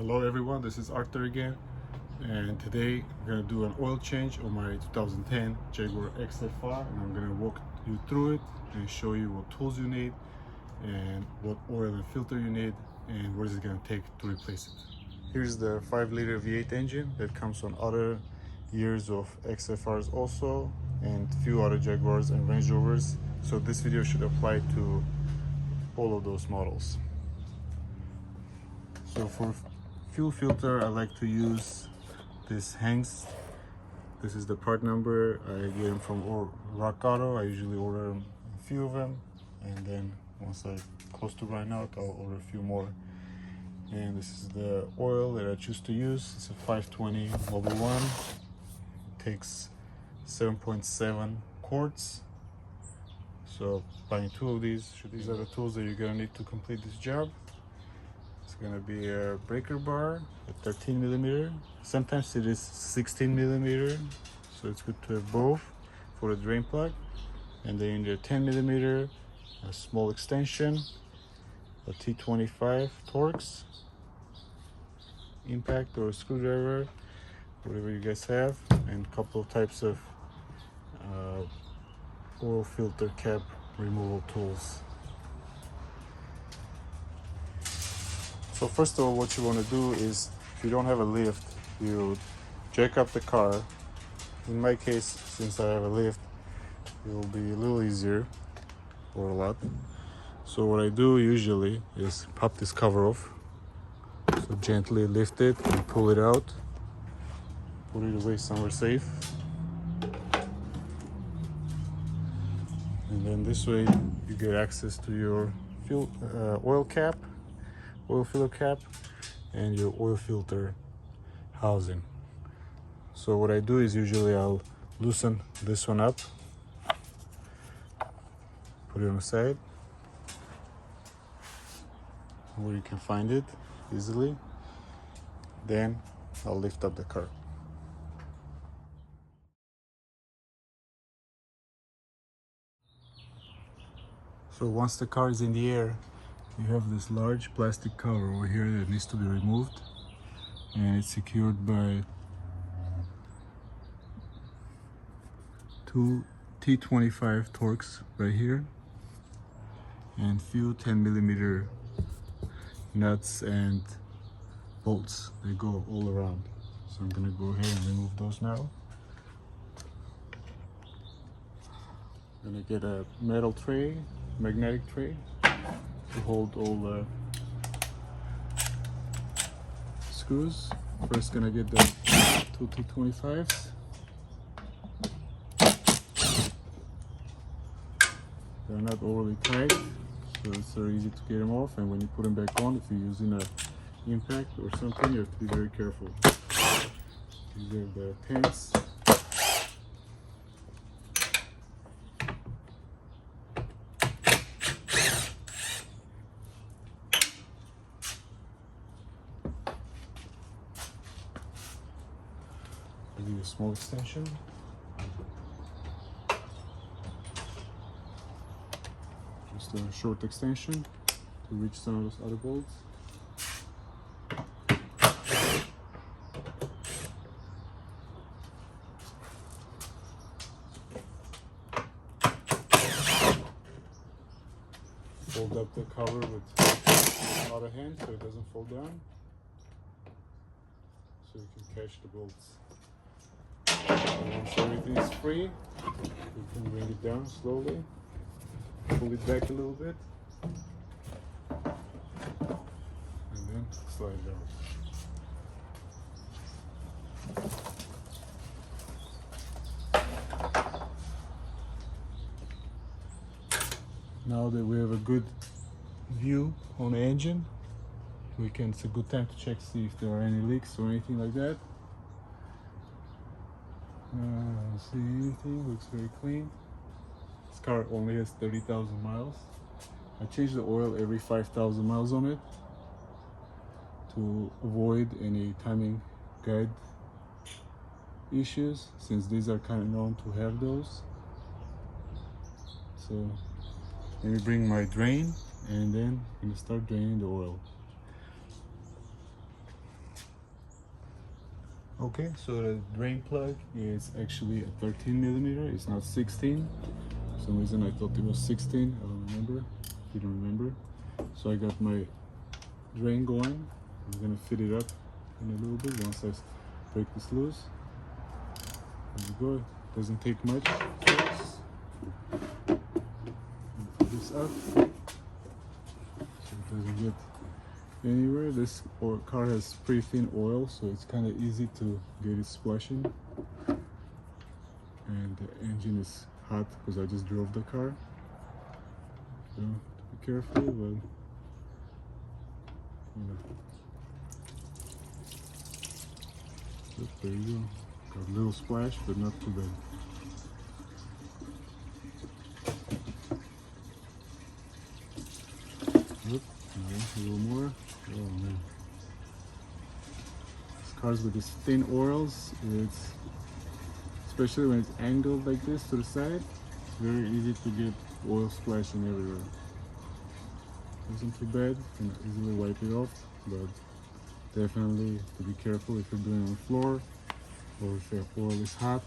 Hello everyone, this is Artur again, and today we're going to do an oil change on my 2010 Jaguar XFR, and I'm going to walk you through it and show you what tools you need and what oil and filter you need and what is it going to take to replace it. Here's the 5-liter V8 engine that comes on other years of XFRs also, and few other Jaguars and Range Rovers, so this video should apply to all of those models. So for fuel filter, I like to use this Hanks. This is the part number. I get them from Rock Auto. I usually order a few of them, and then once I close to run out, I'll order a few more. And this is the oil that I choose to use. It's a 520 Mobil 1. It takes 7.7 quarts. So buying 2 of these are the tools that you're gonna need to complete this job. It's gonna be a breaker bar, a 13 millimeter. Sometimes it is 16 millimeter, so it's good to have both for the drain plug. And then the 10 millimeter, a small extension, a T25 Torx, impact or a screwdriver, whatever you guys have, and a couple of types of oil filter cap removal tools. So first of all, what you want to do is, if you don't have a lift, you jack up the car. In my case, since I have a lift, it will be a little easier, or a lot. So what I do usually is pop this cover off. So gently lift it and pull it out. Put it away somewhere safe. And then this way you get access to your oil filler cap and your oil filter housing. So what I do is usually I'll loosen this one up, put it on the side where you can find it easily. Then I'll lift up the car. So once the car is in the air, you have this large plastic cover over here that needs to be removed, and it's secured by 2 T25 Torx right here and few 10 millimeter nuts and bolts. They go all around. So I'm gonna go ahead and remove those now. I'm gonna get a metal tray, magnetic tray, to hold all the screws. First gonna get the 2 T25s. They're not overly tight, so it's very easy to get them off, and when you put them back on, if you're using an impact or something, you have to be very careful. These are the pins. A small extension. Just a short extension to reach some of those other bolts. Fold up the cover with the other hand so it doesn't fall down, so you can catch the bolts. Once everything is free, you can bring it down slowly, pull it back a little bit, and then slide it down. Now that we have a good view on the engine, it's a good time to check, see if there are any leaks or anything like that. I don't see anything, looks very clean. This car only has 30,000 miles. I change the oil every 5,000 miles on it to avoid any timing guide issues, since these are kind of known to have those. So let me bring my drain, and then I'm going to start draining the oil. Okay, so the drain plug is actually a 13 millimeter. It's not 16. For some reason I thought it was 16. I don't remember. Didn't remember. So I got my drain going. I'm gonna fit it up in a little bit once I break this loose. There we go. Doesn't take much. Put this up so it doesn't get anywhere. This car has pretty thin oil, so it's kind of easy to get it splashing. And the engine is hot because I just drove the car. So be careful, but you know. Yep, there you go. Got a little splash, but not too bad. Yep, a little more. Oh man. These cars with these thin oils, it's especially when it's angled like this to the side, it's very easy to get oil splashing everywhere. Isn't too bad, you can easily wipe it off, but definitely to be careful if you're doing it on the floor or if the oil is hot.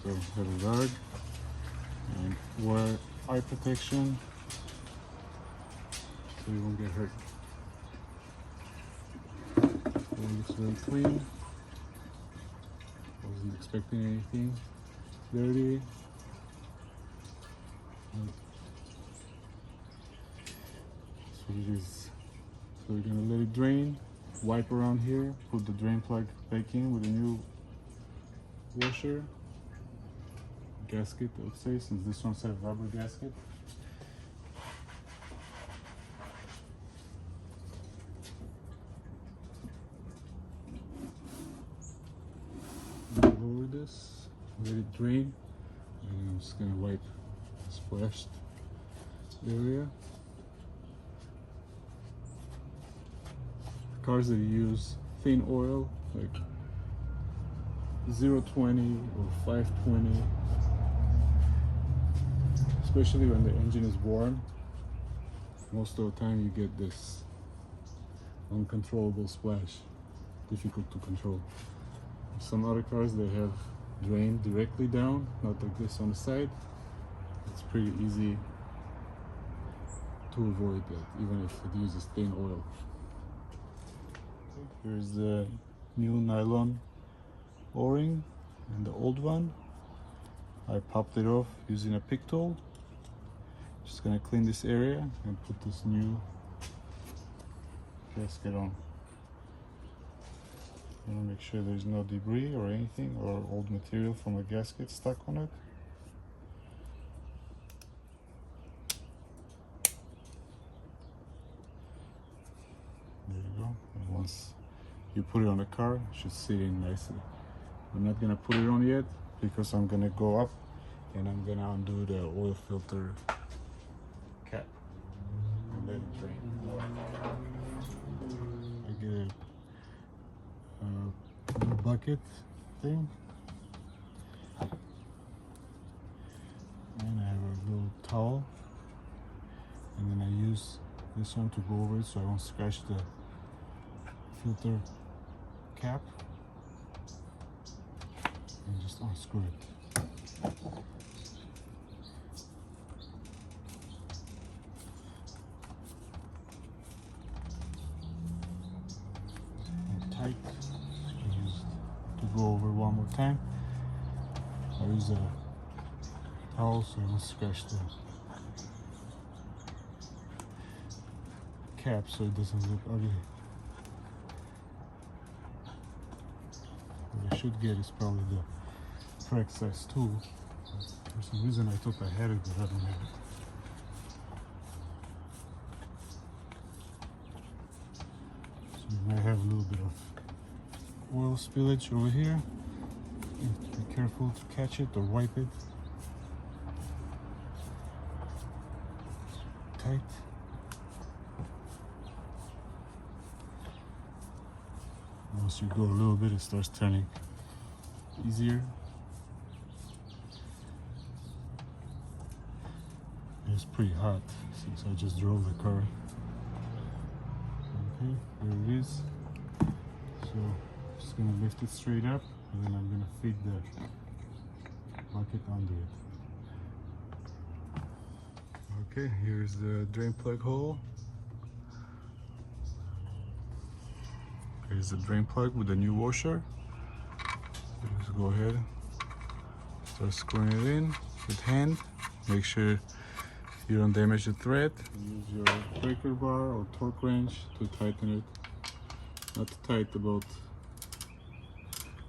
So have a rag and wear eye protection so you won't get hurt. Oil looks very clean. Wasn't expecting anything dirty. So it is. So we're gonna let it drain. Wipe around here. Put the drain plug back in with a new washer. Gasket, I would say, since this one's a rubber gasket. Lower this, let it drain, and I'm just gonna wipe the splashed area. Cars that use thin oil, like 020 or 520, especially when the engine is warm, most of the time you get this uncontrollable splash, difficult to control. Some other cars, they have drain directly down, not like this on the side. It's pretty easy to avoid that, even if it uses thin oil. Here's the new nylon O-ring and the old one. I popped it off using a pick tool. Just gonna clean this area and put this new gasket on. I want to make sure there's no debris or anything or old material from a gasket stuck on it. There you go. And once you put it on the car, it should sit in nicely. I'm not gonna put it on yet because I'm gonna go up and I'm gonna undo the oil filter cap and let it drain. I get a bucket thing, and I have a little towel, and then I use this one to go over it so I won't scratch the filter cap, and just unscrew it. And tight. To go over one more time, I use a towel so I won't scratch the cap so it doesn't look ugly. What I should get is probably the correct size tool. For some reason I thought I had it, but I don't have it. So you might have a little bit of oil spillage over here. Be careful to catch it or wipe it. Tight. Once you go a little bit, it starts turning easier. It's pretty hot since I just drove the car. Okay, there it is. So just gonna lift it straight up, and then I'm gonna feed the bucket under it. Okay, here's the drain plug hole. Here's the drain plug with the new washer. Just go ahead, start screwing it in with hand. Make sure you don't damage the thread. Use your breaker bar or torque wrench to tighten it. Not too tight, about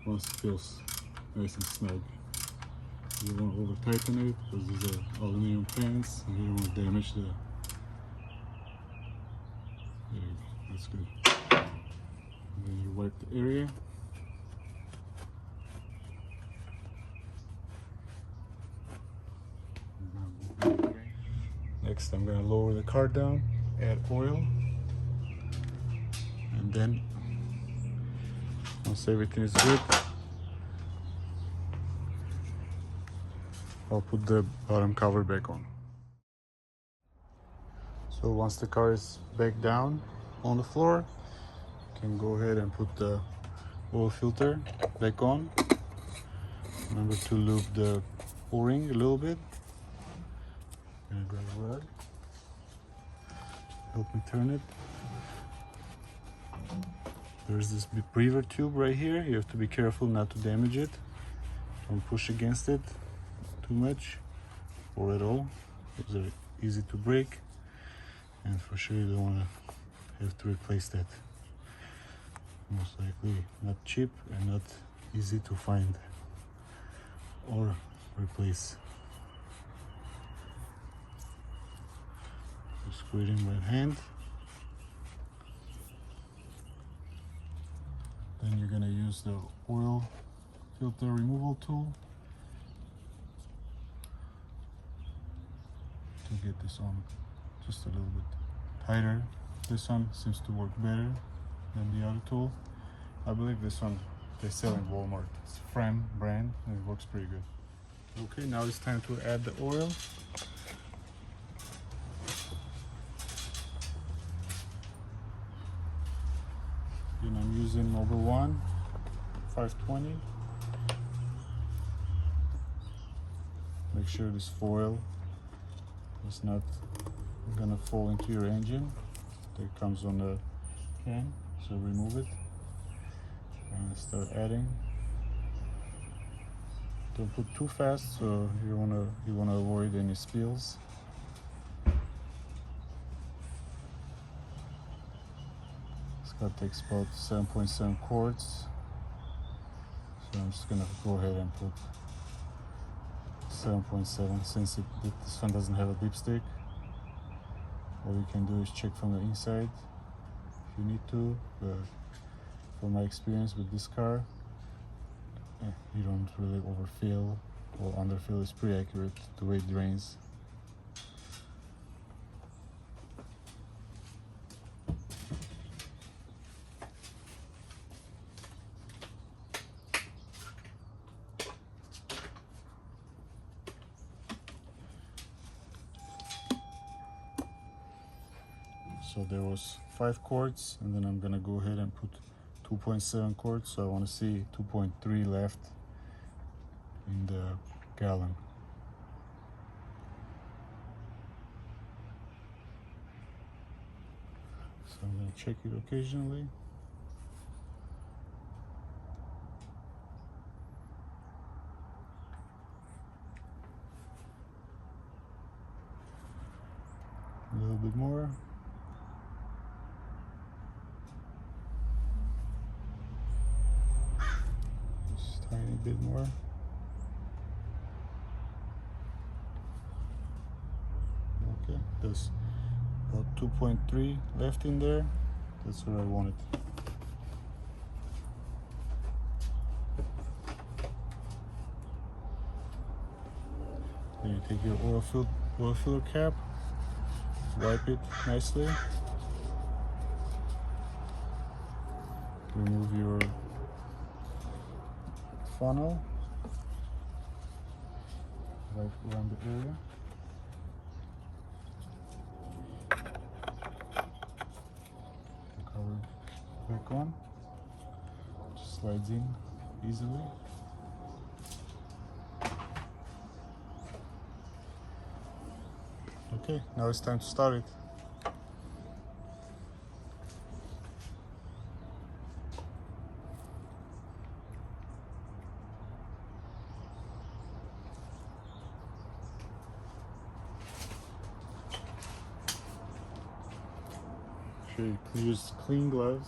once it feels nice and snug. You don't want to over tighten it because these are aluminum pins and you don't want to damage the. There you go, that's good. And then you wipe the area. Next, I'm gonna lower the car down, add oil, and then once everything is good, I'll put the bottom cover back on. So once the car is back down on the floor, you can go ahead and put the oil filter back on. Remember to lube the O-ring a little bit. I'm gonna grab a rod. Help me turn it. There's this breather tube right here. You have to be careful not to damage it. Don't push against it too much or at all. Those are easy to break, and for sure you don't want to have to replace that. Most likely not cheap and not easy to find or replace. Screw it in by hand. Then you're gonna use the oil filter removal tool to get this on just a little bit tighter. This one seems to work better than the other tool. I believe this one they sell in Walmart. It's Frame brand and it works pretty good. Okay, now it's time to add the oil. And I'm using number 1, 520. Make sure this foil is not gonna fall into your engine. That comes on the can, so remove it and start adding. Don't put too fast, so you wanna avoid any spills. That takes about 7.7 quarts, so I'm just gonna go ahead and put 7.7 since this one doesn't have a dipstick. All you can do is check from the inside if you need to, but from my experience with this car, you don't really overfill or underfill. It's pretty accurate the way it drains. So there was 5 quarts, and then I'm gonna go ahead and put 2.7 quarts. So I want to see 2.3 left in the gallon. So I'm gonna check it occasionally. A little bit more. Tiny bit more. Okay, there's about 2.3 left in there. That's where I want it. Then you take your oil filler cap, wipe it nicely, remove your funnel right around the area. Cover back on. Just slides in easily. Okay, now it's time to start it. You can use clean gloves.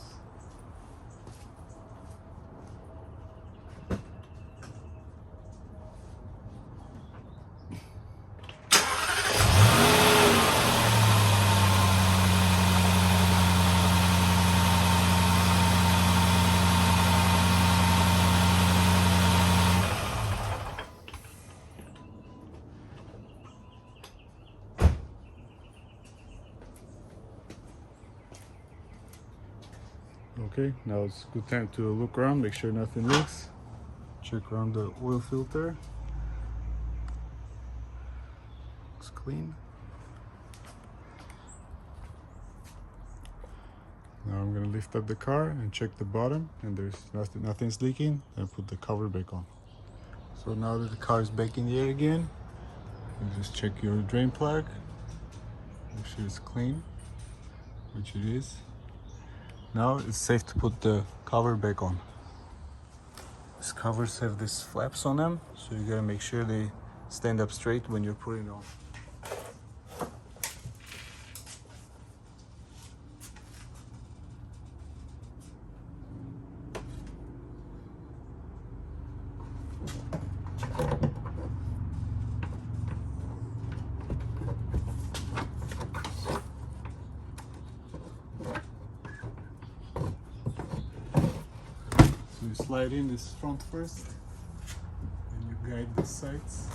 Okay, now it's a good time to look around, make sure nothing leaks. Check around the oil filter. Looks clean. Now I'm gonna lift up the car and check the bottom, and there's nothing's leaking, and put the cover back on. So now that the car is back in the air again, you just check your drain plug, make sure it's clean, which it is. Now it's safe to put the cover back on. These covers have these flaps on them, so you gotta make sure they stand up straight when you're putting it on. You slide in this front first, and you guide the sides.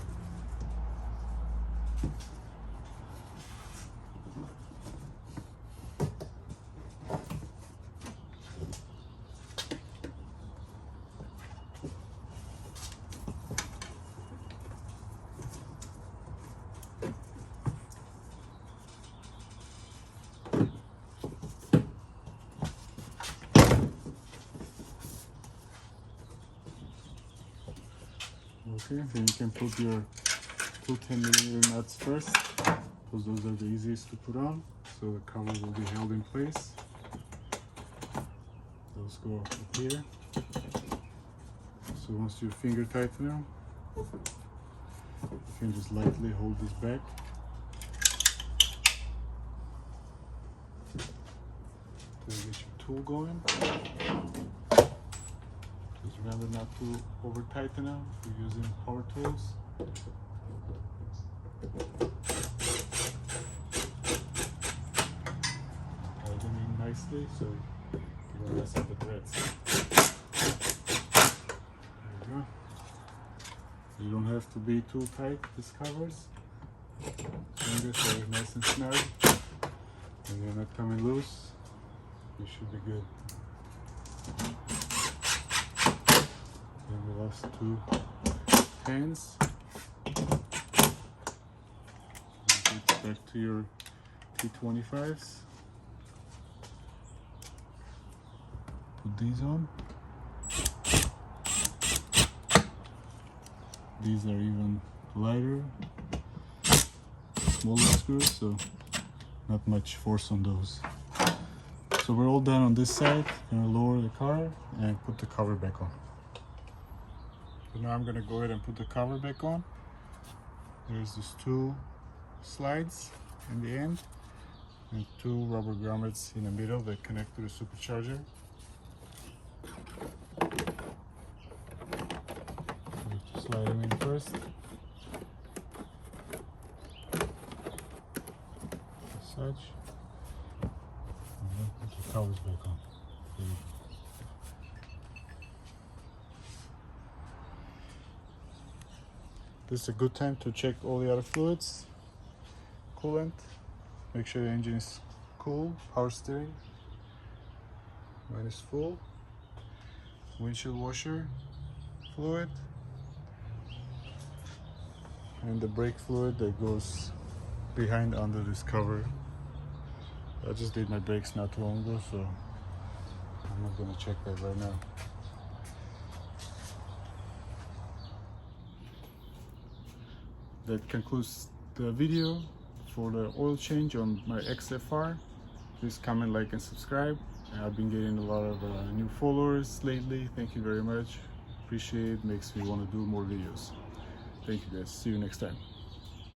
Okay, then you can put your two 10mm nuts first, because those are the easiest to put on, so the cover will be held in place. Those go up here. So once your finger tighten them, you can just lightly hold this back. To get your tool going. Just remember not to over tighten them if you're using power tools. Tightening nicely so you don't mess up the threads. There you go. You don't have to be too tight, these covers. Fingers are nice and snug. When they're not coming loose, you should be good. And the last two pins. Back to your T25s. Put these on. These are even lighter, smaller screws, so not much force on those. So we're all done on this side. I'm gonna lower the car and put the cover back on. So now I'm gonna go ahead and put the cover back on. There's these two slides in the end and two rubber grommets in the middle that connect to the supercharger. Slide them in first. As such. And then put the covers back on. This is a good time to check all the other fluids. Coolant. Make sure the engine is cool. Power steering. Mine is full. Windshield washer fluid. And the brake fluid that goes behind under this cover. I just did my brakes not too long ago, so I'm not going to check that right now. that concludes the video for the oil change on my XFR. Please comment, like, and subscribe. I've been getting a lot of new followers lately. Thank you very much. Appreciate it. Makes me want to do more videos. Thank you guys. See you next time.